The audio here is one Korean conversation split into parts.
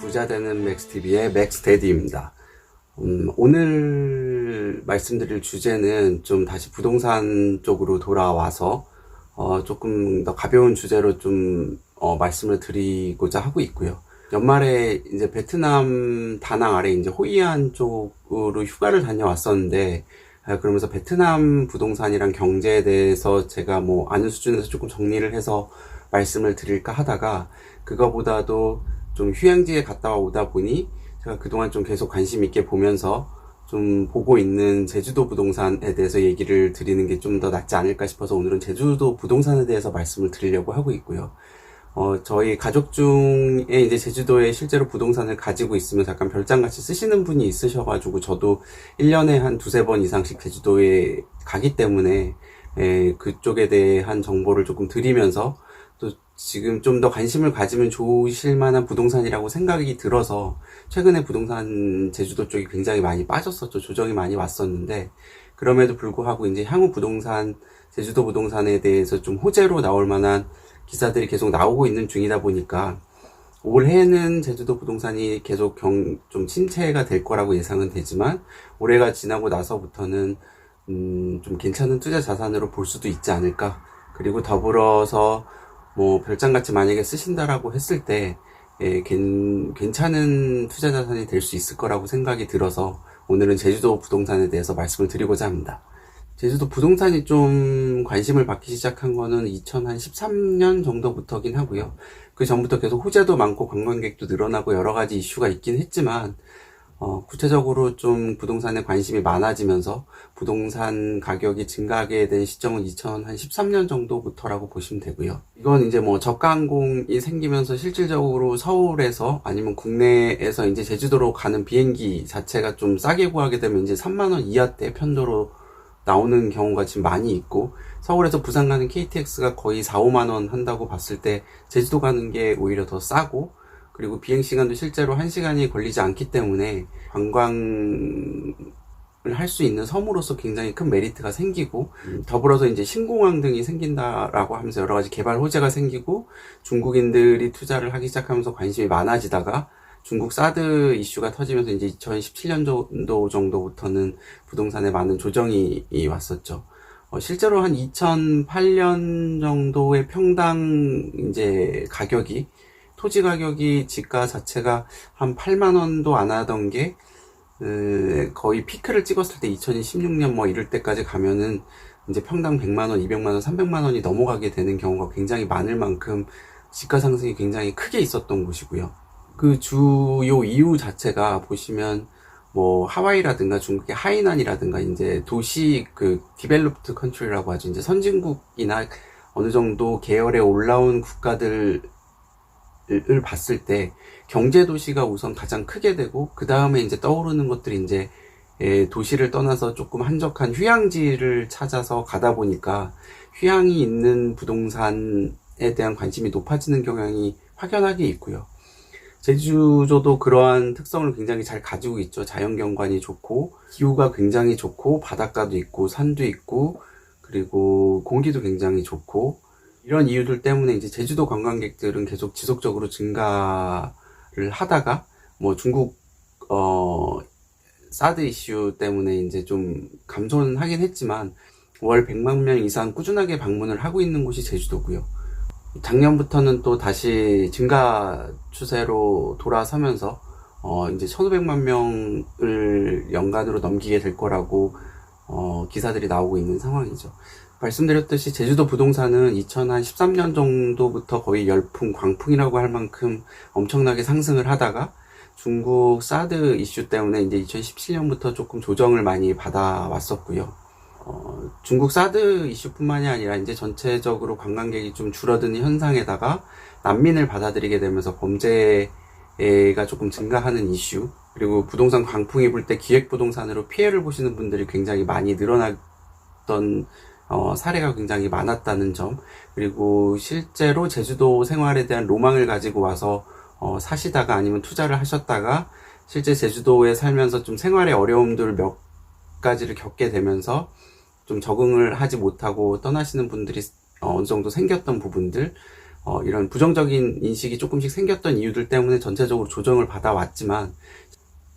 부자되는 맥스TV의 맥스데디입니다. 오늘 말씀드릴 주제는 좀 다시 부동산 쪽으로 돌아와서 조금 더 가벼운 주제로 좀 말씀을 드리고자 하고 있고요. 연말에 이제 베트남 다낭 아래 이제 호이안 쪽으로 휴가를 다녀왔었는데, 그러면서 베트남 부동산이랑 경제에 대해서 제가 아는 수준에서 조금 정리를 해서 말씀을 드릴까 하다가, 그거보다도 좀 휴양지에 갔다 오다 보니 제가 그동안 좀 계속 관심 있게 보면서 좀 보고 있는 제주도 부동산에 대해서 얘기를 드리는 게 좀 더 낫지 않을까 싶어서 오늘은 제주도 부동산에 대해서 말씀을 드리려고 하고 있고요. 저희 가족 중에 이제 제주도에 실제로 부동산을 가지고 있으면서 약간 별장같이 쓰시는 분이 있으셔가지고, 저도 1년에 한 두세 번 이상씩 제주도에 가기 때문에 그쪽에 대한 정보를 조금 드리면서, 또 지금 좀 더 관심을 가지면 좋으실 만한 부동산이라고 생각이 들어서, 최근에 부동산 제주도 쪽이 굉장히 많이 빠졌었죠. 조정이 많이 왔었는데, 그럼에도 불구하고 이제 향후 부동산, 제주도 부동산에 대해서 좀 호재로 나올 만한 기사들이 계속 나오고 있는 중이다 보니까, 올해는 제주도 부동산이 계속 좀 침체가 될 거라고 예상은 되지만, 올해가 지나고 나서부터는 좀 괜찮은 투자 자산으로 볼 수도 있지 않을까. 그리고 더불어서 별장같이 만약에 쓰신다라고 했을 때 괜찮은 투자 자산이 될 수 있을 거라고 생각이 들어서 오늘은 제주도 부동산에 대해서 말씀을 드리고자 합니다. 제주도 부동산이 좀 관심을 받기 시작한 거는 2013년 정도부터긴 하고요. 그 전부터 계속 호재도 많고 관광객도 늘어나고 여러 가지 이슈가 있긴 했지만, 구체적으로 좀 부동산에 관심이 많아지면서 부동산 가격이 증가하게 된 시점은 2013년 정도부터라고 보시면 되고요. 이건 이제 저가 항공이 생기면서 실질적으로 서울에서 아니면 국내에서 이제 제주도로 가는 비행기 자체가 좀 싸게 구하게 되면 이제 3만원 이하대 편도로 나오는 경우가 지금 많이 있고, 서울에서 부산 가는 KTX가 거의 4, 5만원 한다고 봤을 때 제주도 가는 게 오히려 더 싸고, 그리고 비행시간도 실제로 1시간이 걸리지 않기 때문에 관광을 할 수 있는 섬으로서 굉장히 큰 메리트가 생기고, 더불어서 이제 신공항 등이 생긴다라고 하면서 여러 가지 개발 호재가 생기고, 중국인들이 투자를 하기 시작하면서 관심이 많아지다가 중국 사드 이슈가 터지면서 이제 2017년도 정도부터는 부동산에 많은 조정이 왔었죠. 실제로 한 2008년 정도의 평당 이제 가격이, 토지 가격이 지가 자체가 한 8만원도 안 하던 게 거의 피크를 찍었을 때 2016년 이럴 때까지 가면은 이제 평당 100만원, 200만원, 300만원이 넘어가게 되는 경우가 굉장히 많을 만큼 지가 상승이 굉장히 크게 있었던 곳이고요. 그 주요 이유 자체가 보시면 하와이라든가 중국의 하이난이라든가 이제 도시 디벨롭드 컨트리라고 하죠. 이제 선진국이나 어느 정도 계열에 올라온 국가들을 봤을 때 경제 도시가 우선 가장 크게 되고, 그 다음에 이제 떠오르는 것들이 이제 도시를 떠나서 조금 한적한 휴양지를 찾아서 가다 보니까 휴양이 있는 부동산에 대한 관심이 높아지는 경향이 확연하게 있고요. 제주도도 그러한 특성을 굉장히 잘 가지고 있죠. 자연경관이 좋고, 기후가 굉장히 좋고, 바닷가도 있고, 산도 있고, 그리고 공기도 굉장히 좋고, 이런 이유들 때문에 이제 제주도 관광객들은 계속 지속적으로 증가를 하다가, 중국, 사드 이슈 때문에 이제 좀 감소는 하긴 했지만, 월 100만 명 이상 꾸준하게 방문을 하고 있는 곳이 제주도고요. 작년부터는 또 다시 증가 추세로 돌아서면서 이제 1500만 명을 연간으로 넘기게 될 거라고 기사들이 나오고 있는 상황이죠. 말씀드렸듯이 제주도 부동산은 2013년 정도부터 거의 열풍, 광풍이라고 할 만큼 엄청나게 상승을 하다가 중국 사드 이슈 때문에 이제 2017년부터 조금 조정을 많이 받아왔었고요. 중국 사드 이슈뿐만이 아니라 이제 전체적으로 관광객이 좀 줄어드는 현상에다가 난민을 받아들이게 되면서 범죄가 조금 증가하는 이슈, 그리고 부동산 광풍이 불 때 기획부동산으로 피해를 보시는 분들이 굉장히 많이 늘어났던 사례가 굉장히 많았다는 점, 그리고 실제로 제주도 생활에 대한 로망을 가지고 와서 사시다가 아니면 투자를 하셨다가 실제 제주도에 살면서 좀 생활의 어려움들 몇 가지를 겪게 되면서 좀 적응을 하지 못하고 떠나시는 분들이 어느 정도 생겼던 부분들, 이런 부정적인 인식이 조금씩 생겼던 이유들 때문에 전체적으로 조정을 받아왔지만,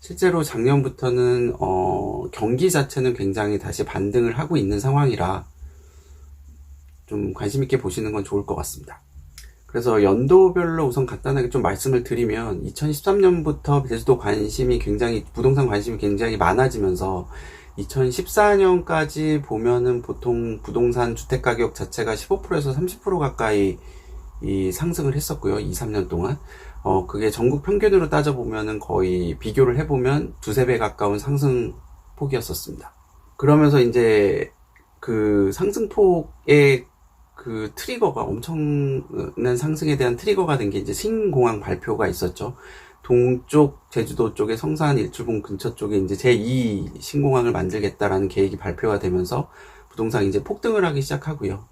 실제로 작년부터는 경기 자체는 굉장히 다시 반등을 하고 있는 상황이라 좀 관심 있게 보시는 건 좋을 것 같습니다. 그래서 연도별로 우선 간단하게 좀 말씀을 드리면, 2013년부터 제주도 부동산 관심이 굉장히 많아지면서 2014년까지 보면은 보통 부동산 주택가격 자체가 15%에서 30% 가까이 상승을 했었고요. 2, 3년 동안. 그게 전국 평균으로 따져보면은 거의 비교를 해보면 두세 배 가까운 상승폭이었었습니다. 그러면서 이제 그 상승폭의 그 트리거가, 엄청난 상승에 대한 트리거가 된 게 이제 신공항 발표가 있었죠. 동쪽 제주도 쪽에 성산 일출봉 근처 쪽에 이제 제2 신공항을 만들겠다라는 계획이 발표가 되면서 부동산이 이제 폭등을 하기 시작하고요.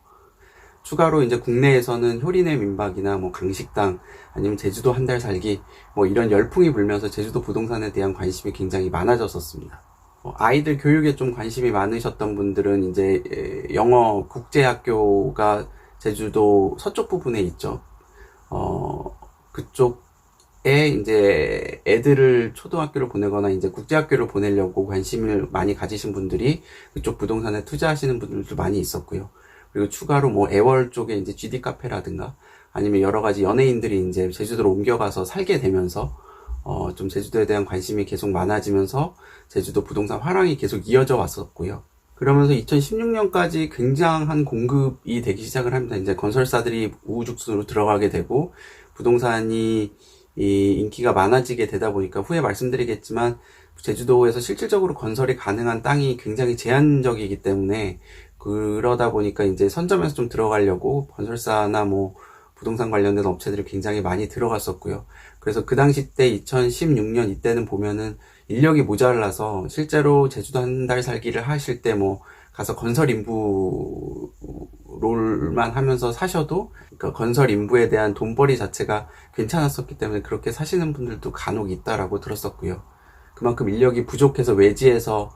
추가로 이제 국내에서는 효린의 민박이나 뭐 강식당, 아니면 제주도 한 달 살기, 뭐 이런 열풍이 불면서 제주도 부동산에 대한 관심이 굉장히 많아졌었습니다. 아이들 교육에 좀 관심이 많으셨던 분들은 이제 영어 국제학교가 제주도 서쪽 부분에 있죠. 그쪽에 이제 애들을 초등학교를 보내거나 이제 국제학교를 보내려고 관심을 많이 가지신 분들이 그쪽 부동산에 투자하시는 분들도 많이 있었고요. 그리고 추가로 뭐 애월 쪽에 이제 GD 카페라든가 아니면 여러 가지 연예인들이 이제 제주도로 옮겨가서 살게 되면서 좀 제주도에 대한 관심이 계속 많아지면서 제주도 부동산 화랑이 계속 이어져 왔었고요. 그러면서 2016년까지 굉장한 공급이 되기 시작을 합니다. 이제 건설사들이 우후죽순으로 들어가게 되고 부동산이 인기가 많아지게 되다 보니까, 후에 말씀드리겠지만 제주도에서 실질적으로 건설이 가능한 땅이 굉장히 제한적이기 때문에, 그러다 보니까 이제 선점에서 좀 들어가려고 건설사나 뭐 부동산 관련된 업체들이 굉장히 많이 들어갔었고요. 그래서 그 당시 때 2016년 이때는 보면은 인력이 모자라서 실제로 제주도 한 달 살기를 하실 때 뭐 가서 건설 인부 롤만 하면서 사셔도, 그러니까 건설 인부에 대한 돈벌이 자체가 괜찮았었기 때문에 그렇게 사시는 분들도 간혹 있다라고 들었었고요. 그만큼 인력이 부족해서 외지에서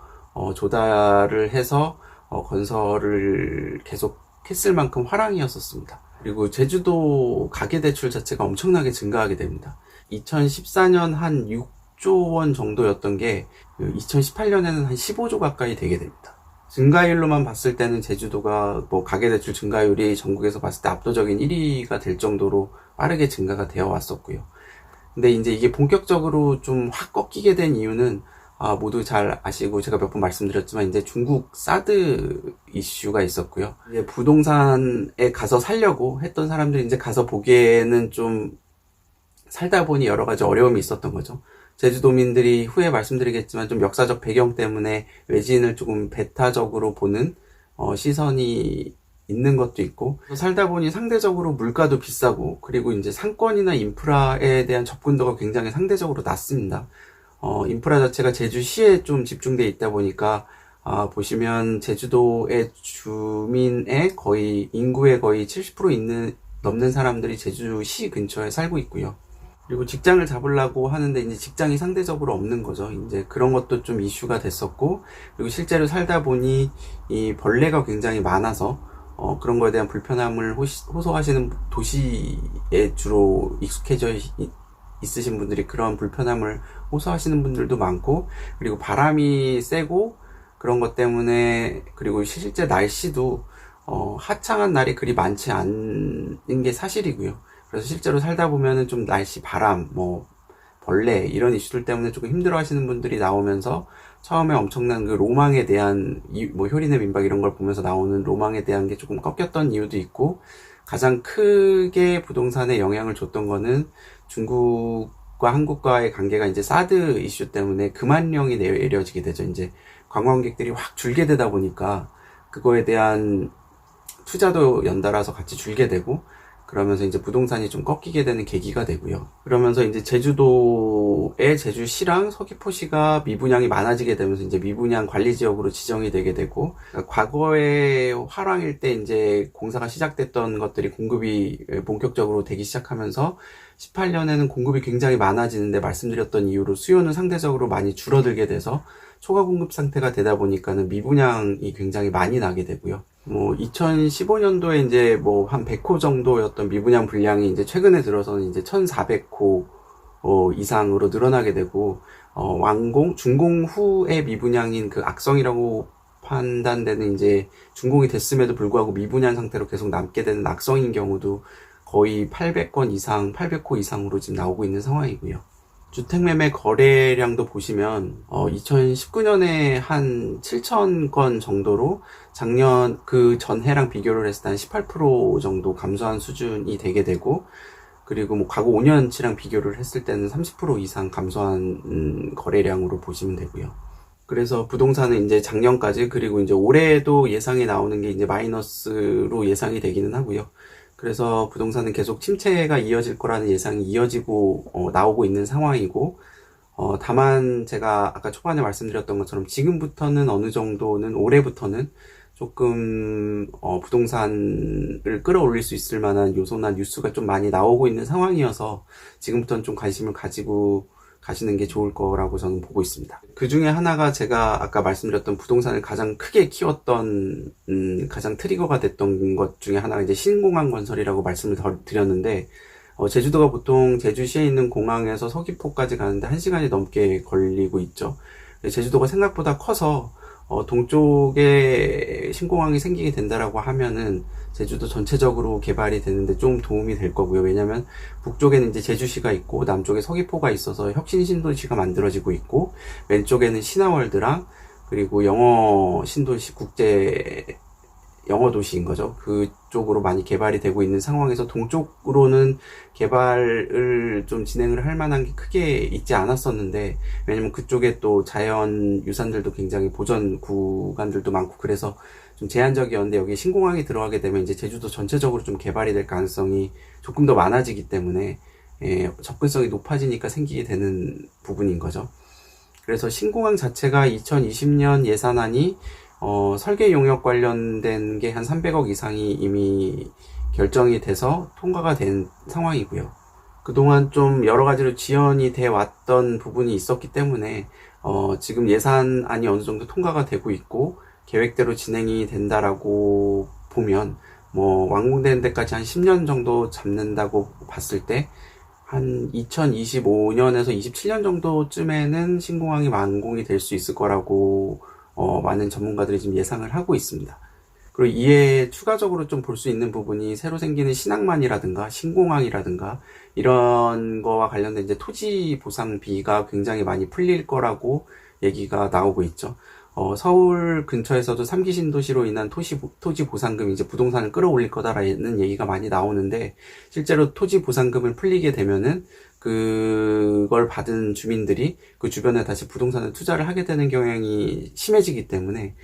조달을 해서 건설을 계속 했을 만큼 화랑이었었습니다. 그리고 제주도 가계대출 자체가 엄청나게 증가하게 됩니다. 2014년 한 6조 원 정도였던 게 2018년에는 한 15조 가까이 되게 됩니다. 증가율로만 봤을 때는 제주도가 뭐 가계대출 증가율이 전국에서 봤을 때 압도적인 1위가 될 정도로 빠르게 증가가 되어 왔었고요. 근데 이제 이게 본격적으로 좀 확 꺾이게 된 이유는, 모두 잘 아시고 제가 몇 번 말씀드렸지만 이제 중국 사드 이슈가 있었고요. 이제 부동산에 가서 살려고 했던 사람들이 이제 가서 보기에는 좀 살다 보니 여러 가지 어려움이 있었던 거죠. 제주도민들이 후에 말씀드리겠지만 좀 역사적 배경 때문에 외지인을 조금 배타적으로 보는 시선이 있는 것도 있고, 살다 보니 상대적으로 물가도 비싸고, 그리고 이제 상권이나 인프라에 대한 접근도가 굉장히 상대적으로 낮습니다. 인프라 자체가 제주시에 좀 집중되어 있다 보니까, 보시면 제주도의 주민의 거의, 인구의 거의 70% 넘는 사람들이 제주시 근처에 살고 있고요. 그리고 직장을 잡으려고 하는데 이제 직장이 상대적으로 없는 거죠. 이제 그런 것도 좀 이슈가 됐었고, 그리고 실제로 살다 보니 이 벌레가 굉장히 많아서 그런 거에 대한 불편함을 호소하시는, 도시에 주로 익숙해져 있으신 분들이 그런 불편함을 호소하시는 분들도 많고, 그리고 바람이 세고 그런 것 때문에, 그리고 실제 날씨도 화창한 날이 그리 많지 않은 게 사실이고요. 그래서 실제로 살다 보면은 좀 날씨, 바람, 뭐 벌레 이런 이슈들 때문에 조금 힘들어 하시는 분들이 나오면서 처음에 엄청난 그 로망에 대한, 뭐 효린의 민박 이런 걸 보면서 나오는 로망에 대한 게 조금 꺾였던 이유도 있고, 가장 크게 부동산에 영향을 줬던 거는 중국과 한국과의 관계가 이제 사드 이슈 때문에 금한령이 내려지게 되죠. 이제 관광객들이 확 줄게 되다 보니까 그거에 대한 투자도 연달아서 같이 줄게 되고, 그러면서 이제 부동산이 좀 꺾이게 되는 계기가 되고요. 그러면서 이제 제주도의 제주시랑 서귀포시가 미분양이 많아지게 되면서 이제 미분양 관리지역으로 지정이 되게 되고, 그러니까 과거에 화랑일 때 이제 공사가 시작됐던 것들이 공급이 본격적으로 되기 시작하면서 18년에는 공급이 굉장히 많아지는데, 말씀드렸던 이유로 수요는 상대적으로 많이 줄어들게 돼서 초과 공급 상태가 되다 보니까는 미분양이 굉장히 많이 나게 되고요. 뭐 2015년도에 이제 뭐 한 100호 정도였던 미분양 분량이 이제 최근에 들어서는 이제 1,400호 이상으로 늘어나게 되고, 준공 후의 미분양인 그 악성이라고 판단되는 이제 준공이 됐음에도 불구하고 미분양 상태로 계속 남게 되는 악성인 경우도 거의 800건 이상, 800호 이상으로 지금 나오고 있는 상황이고요. 주택매매 거래량도 보시면 2019년에 한 7,000건 정도로 작년 그 전해랑 비교를 했을 때 한 18% 정도 감소한 수준이 되게 되고, 그리고 뭐 과거 5년치랑 비교를 했을 때는 30% 이상 감소한 거래량으로 보시면 되고요. 그래서 부동산은 이제 작년까지, 그리고 이제 올해도 예상이 나오는 게 이제 마이너스로 예상이 되기는 하고요. 그래서 부동산은 계속 침체가 이어질 거라는 예상이 이어지고 나오고 있는 상황이고, 다만 제가 아까 초반에 말씀드렸던 것처럼 지금부터는 어느 정도는, 올해부터는 조금 부동산을 끌어올릴 수 있을 만한 요소나 뉴스가 좀 많이 나오고 있는 상황이어서 지금부터는 좀 관심을 가지고 가시는 게 좋을 거라고 저는 보고 있습니다. 그 중에 하나가 제가 아까 말씀드렸던 부동산을 가장 크게 키웠던 가장 트리거가 됐던 것 중에 하나가 이제 신공항 건설이라고 말씀을 드렸는데, 제주도가 보통 제주시에 있는 공항에서 서귀포까지 가는데 1시간이 넘게 걸리고 있죠. 제주도가 생각보다 커서 동쪽에 신공항이 생기게 된다라고 하면은 제주도 전체적으로 개발이 되는데 좀 도움이 될 거고요. 왜냐면 북쪽에는 이제 제주시가 있고 남쪽에 서귀포가 있어서 혁신 신도시가 만들어지고 있고, 왼쪽에는 신화월드랑 그리고 영어 신도시, 국제 영어 도시인 거죠. 그쪽으로 많이 개발이 되고 있는 상황에서 동쪽으로는 개발을 좀 진행을 할 만한 게 크게 있지 않았었는데, 왜냐면 그쪽에 또 자연 유산들도 굉장히 보전 구간들도 많고 그래서 좀 제한적이었는데, 여기 신공항이 들어가게 되면 이제 제주도 전체적으로 좀 개발이 될 가능성이 조금 더 많아지기 때문에 접근성이 높아지니까 생기게 되는 부분인 거죠. 그래서 신공항 자체가 2020년 예산안이 설계 용역 관련된 게 한 300억 이상이 이미 결정이 돼서 통과가 된 상황이고요. 그동안 좀 여러 가지로 지연이 돼 왔던 부분이 있었기 때문에 지금 예산안이 어느 정도 통과가 되고 있고 계획대로 진행이 된다라고 보면, 뭐 완공되는 데까지 한 10년 정도 잡는다고 봤을 때 한 2025년에서 27년 정도쯤에는 신공항이 완공이 될 수 있을 거라고 많은 전문가들이 지금 예상을 하고 있습니다. 그리고 이에 추가적으로 좀 볼 수 있는 부분이 새로 생기는 신항만이라든가 신공항이라든가 이런 거와 관련된 이제 토지 보상비가 굉장히 많이 풀릴 거라고 얘기가 나오고 있죠. 서울 근처에서도 3기 신도시로 인한 토지 보상금이 이제 부동산을 끌어올릴 거다라는 얘기가 많이 나오는데, 실제로 토지 보상금을 풀리게 되면은 그걸 받은 주민들이 그 주변에 다시 부동산에 투자를 하게 되는 경향이 심해지기 때문에,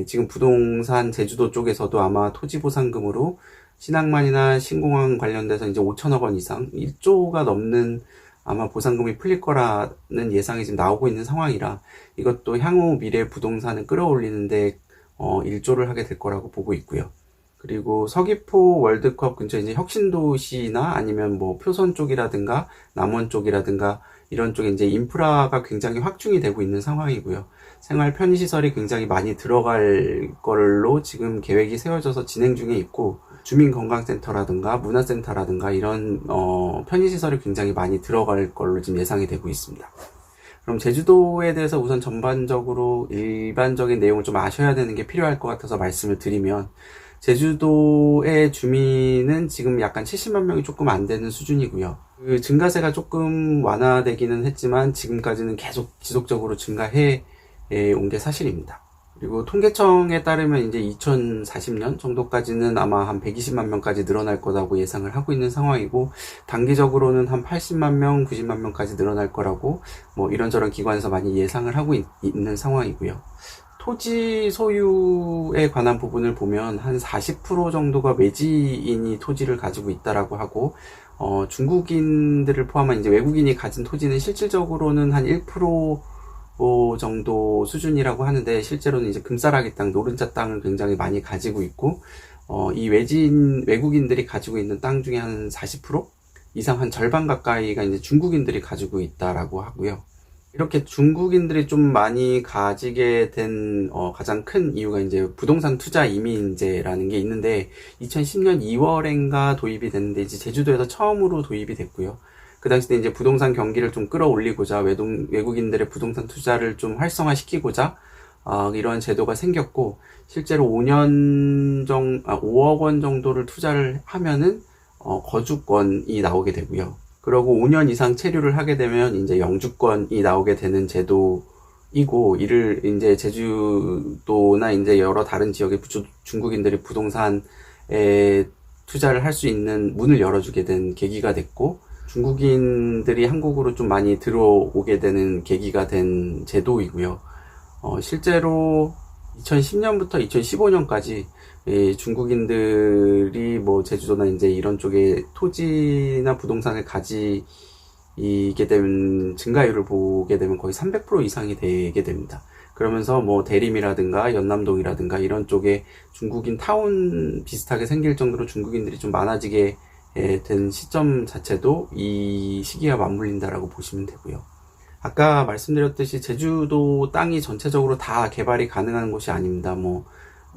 지금 부동산 제주도 쪽에서도 아마 토지 보상금으로 신항만이나 신공항 관련돼서 이제 5천억 원 이상, 1조가 넘는 아마 보상금이 풀릴 거라는 예상이 지금 나오고 있는 상황이라, 이것도 향후 미래 부동산을 끌어올리는데 1조를 하게 될 거라고 보고 있고요. 그리고 서귀포 월드컵 근처에 이제 혁신도시나 아니면 뭐 표선 쪽이라든가 남원 쪽이라든가 이런 쪽에 이제 인프라가 굉장히 확충이 되고 있는 상황이고요. 생활 편의시설이 굉장히 많이 들어갈 걸로 지금 계획이 세워져서 진행 중에 있고, 주민건강센터라든가 문화센터라든가 이런 편의시설이 굉장히 많이 들어갈 걸로 지금 예상이 되고 있습니다. 그럼 제주도에 대해서 우선 전반적으로 일반적인 내용을 좀 아셔야 되는 게 필요할 것 같아서 말씀을 드리면, 제주도의 주민은 지금 약간 70만 명이 조금 안 되는 수준이고요. 그 증가세가 조금 완화되기는 했지만 지금까지는 계속 지속적으로 증가해 온 게 사실입니다. 그리고 통계청에 따르면 이제 2040년 정도까지는 아마 한 120만 명까지 늘어날 거라고 예상을 하고 있는 상황이고, 단기적으로는 한 80만 명, 90만 명까지 늘어날 거라고 뭐 이런저런 기관에서 많이 예상을 하고 있는 상황이고요. 토지 소유에 관한 부분을 보면 한 40% 정도가 외지인이 토지를 가지고 있다라고 하고, 중국인들을 포함한 이제 외국인이 가진 토지는 실질적으로는 한 1% 정도 수준이라고 하는데, 실제로는 이제 금싸라기 땅, 노른자 땅을 굉장히 많이 가지고 있고, 이 외국인들이 가지고 있는 땅 중에 한 40% 이상, 한 절반 가까이가 이제 중국인들이 가지고 있다라고 하고요. 이렇게 중국인들이 좀 많이 가지게 된 가장 큰 이유가 이제 부동산 투자 이민제라는 게 있는데 2010년 2월엔가 도입이 됐는데 이제 제주도에서 처음으로 도입이 됐고요. 그 당시 때 이제 부동산 경기를 좀 끌어올리고자 외국인들의 부동산 투자를 좀 활성화시키고자 이런 제도가 생겼고 실제로 5억 원 정도를 투자를 하면은 거주권이 나오게 되고요. 그러고 5년 이상 체류를 하게 되면 이제 영주권이 나오게 되는 제도이고, 이를 이제 제주도나 이제 여러 다른 지역의 중국인들이 부동산에 투자를 할 수 있는 문을 열어주게 된 계기가 됐고, 중국인들이 한국으로 좀 많이 들어오게 되는 계기가 된 제도이고요. 실제로 2010년부터 2015년까지 중국인들이 뭐 제주도나 이제 이런 쪽에 토지나 부동산을 가지게 되면 증가율을 보게 되면 거의 300% 이상이 되게 됩니다. 그러면서 뭐 대림이라든가 연남동이라든가 이런 쪽에 중국인 타운 비슷하게 생길 정도로 중국인들이 좀 많아지게 된 시점 자체도 이 시기와 맞물린다라고 보시면 되고요. 아까 말씀드렸듯이 제주도 땅이 전체적으로 다 개발이 가능한 곳이 아닙니다. 뭐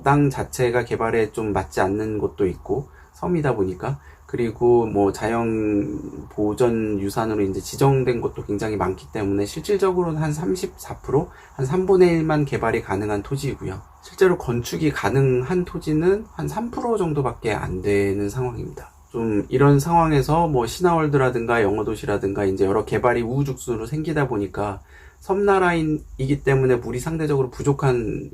땅 자체가 개발에 좀 맞지 않는 곳도 있고 섬이다 보니까, 그리고 뭐 자연 보전 유산으로 이제 지정된 곳도 굉장히 많기 때문에 실질적으로는 한 34%, 한 3분의 1만 개발이 가능한 토지이고요. 실제로 건축이 가능한 토지는 한 3% 정도밖에 안 되는 상황입니다. 좀 이런 상황에서 뭐 신화월드라든가 영어도시라든가 이제 여러 개발이 우후죽순으로 생기다 보니까 섬나라이기 때문에 물이 상대적으로 부족한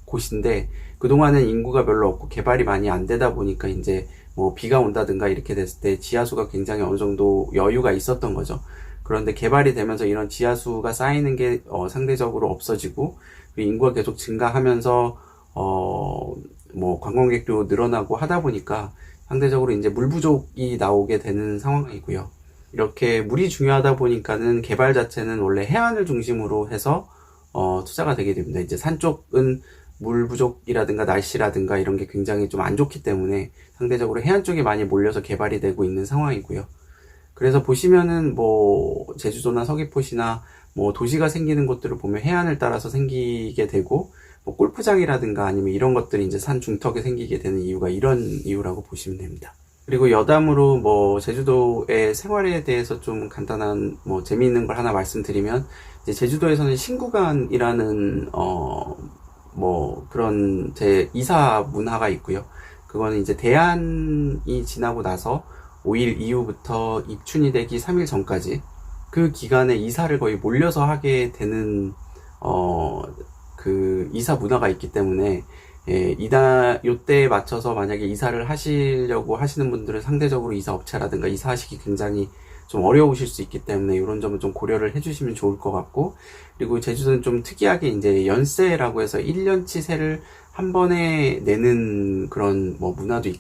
곳인데, 그동안은 인구가 별로 없고 개발이 많이 안 되다 보니까 이제 뭐 비가 온다든가 이렇게 됐을 때 지하수가 굉장히 어느 정도 여유가 있었던 거죠. 그런데 개발이 되면서 이런 지하수가 쌓이는 게 상대적으로 없어지고, 인구가 계속 증가하면서 뭐 관광객도 늘어나고 하다 보니까 상대적으로 이제 물 부족이 나오게 되는 상황이고요. 이렇게 물이 중요하다 보니까는 개발 자체는 원래 해안을 중심으로 해서 투자가 되게 됩니다. 이제 산 쪽은 물 부족이라든가 날씨라든가 이런 게 굉장히 좀 안 좋기 때문에 상대적으로 해안 쪽에 많이 몰려서 개발이 되고 있는 상황이고요. 그래서 보시면은 뭐 제주도나 서귀포시나 뭐 도시가 생기는 곳들을 보면 해안을 따라서 생기게 되고, 뭐 골프장이라든가 아니면 이런 것들이 이제 산 중턱에 생기게 되는 이유가 이런 이유라고 보시면 됩니다. 그리고 여담으로 뭐 제주도의 생활에 대해서 좀 간단한 뭐 재미있는 걸 하나 말씀드리면, 이제 제주도에서는 신구간이라는 뭐 그런 이사 문화가 있고요. 그거는 이제 대안이 지나고 나서 5일 이후부터 입춘이 되기 3일 전까지 그 기간에 이사를 거의 몰려서 하게 되는 그 이사 문화가 있기 때문에 요때에 맞춰서 만약에 이사를 하시려고 하시는 분들은 상대적으로 이사 업체라든가 이사하시기 굉장히 좀 어려우실 수 있기 때문에 이런 점은 좀 고려를 해주시면 좋을 것 같고, 그리고 제주도는 좀 특이하게 이제 연세라고 해서 1년치 세를 한 번에 내는 그런 뭐 문화도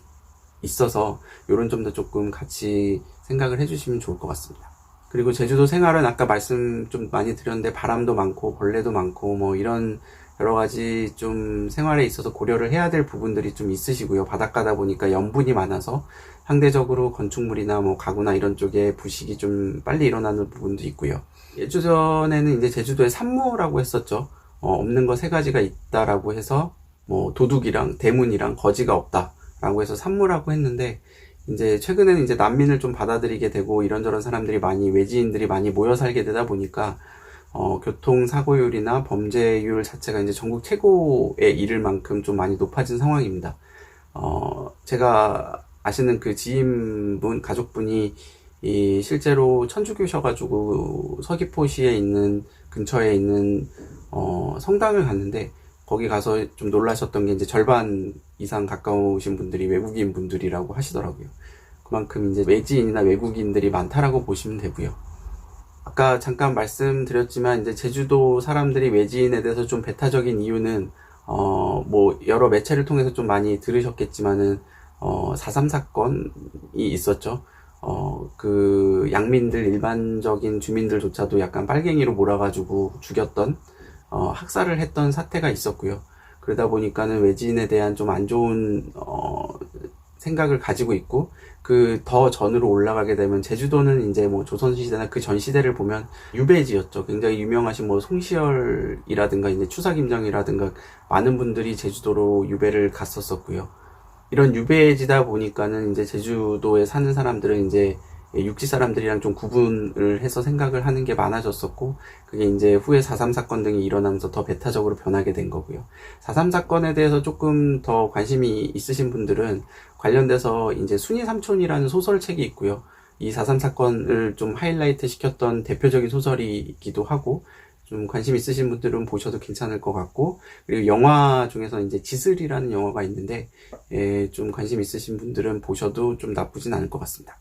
있어서 이런 점도 조금 같이 생각을 해주시면 좋을 것 같습니다. 그리고 제주도 생활은 아까 말씀 좀 많이 드렸는데 바람도 많고 벌레도 많고 뭐 이런 여러 가지 좀 생활에 있어서 고려를 해야 될 부분들이 좀 있으시고요. 바닷가다 보니까 염분이 많아서 상대적으로 건축물이나 뭐 가구나 이런 쪽에 부식이 좀 빨리 일어나는 부분도 있고요. 예전에는 이제 제주도에 산무라고 했었죠. 없는 거 3가지가 있다라고 해서 뭐 도둑이랑 대문이랑 거지가 없다라고 해서 산무라고 했는데, 이제 최근에는 이제 난민을 좀 받아들이게 되고 이런저런 사람들이 많이 외지인들이 많이 모여 살게 되다 보니까 교통사고율이나 범죄율 자체가 이제 전국 최고에 이를 만큼 좀 많이 높아진 상황입니다. 제가 아시는 그 지인분, 가족분이 실제로 천주교셔가지고 서귀포시에 있는, 근처에 있는, 성당을 갔는데, 거기 가서 좀 놀라셨던 게 이제 절반 이상 가까우신 분들이 외국인 분들이라고 하시더라고요. 그만큼 이제 외지인이나 외국인들이 많다라고 보시면 되고요. 아까 잠깐 말씀드렸지만 이제 제주도 사람들이 외지인에 대해서 좀 배타적인 이유는 뭐 여러 매체를 통해서 좀 많이 들으셨겠지만은 4.3 사건이 있었죠. 그 양민들, 일반적인 주민들조차도 약간 빨갱이로 몰아가지고 죽였던 학살을 했던 사태가 있었고요. 그러다 보니까는 외지인에 대한 좀 안 좋은 생각을 가지고 있고, 그 더 전으로 올라가게 되면 제주도는 이제 뭐 조선시대나 그 전 시대를 보면 유배지였죠. 굉장히 유명하신 뭐 송시열이라든가 이제 추사김정이라든가 많은 분들이 제주도로 유배를 갔었었고요. 이런 유배지다 보니까는 이제 제주도에 사는 사람들은 이제 육지 사람들이랑 좀 구분을 해서 생각을 하는 게 많아졌었고, 그게 이제 후에 4.3 사건 등이 일어나면서 더 배타적으로 변하게 된 거고요. 4.3 사건에 대해서 조금 더 관심이 있으신 분들은 관련돼서 이제 순이 삼촌이라는 소설책이 있고요. 이 4.3 사건을 좀 하이라이트 시켰던 대표적인 소설이기도 하고, 좀 관심 있으신 분들은 보셔도 괜찮을 것 같고, 그리고 영화 중에서 이제 지슬이라는 영화가 있는데, 좀 관심 있으신 분들은 보셔도 좀 나쁘진 않을 것 같습니다.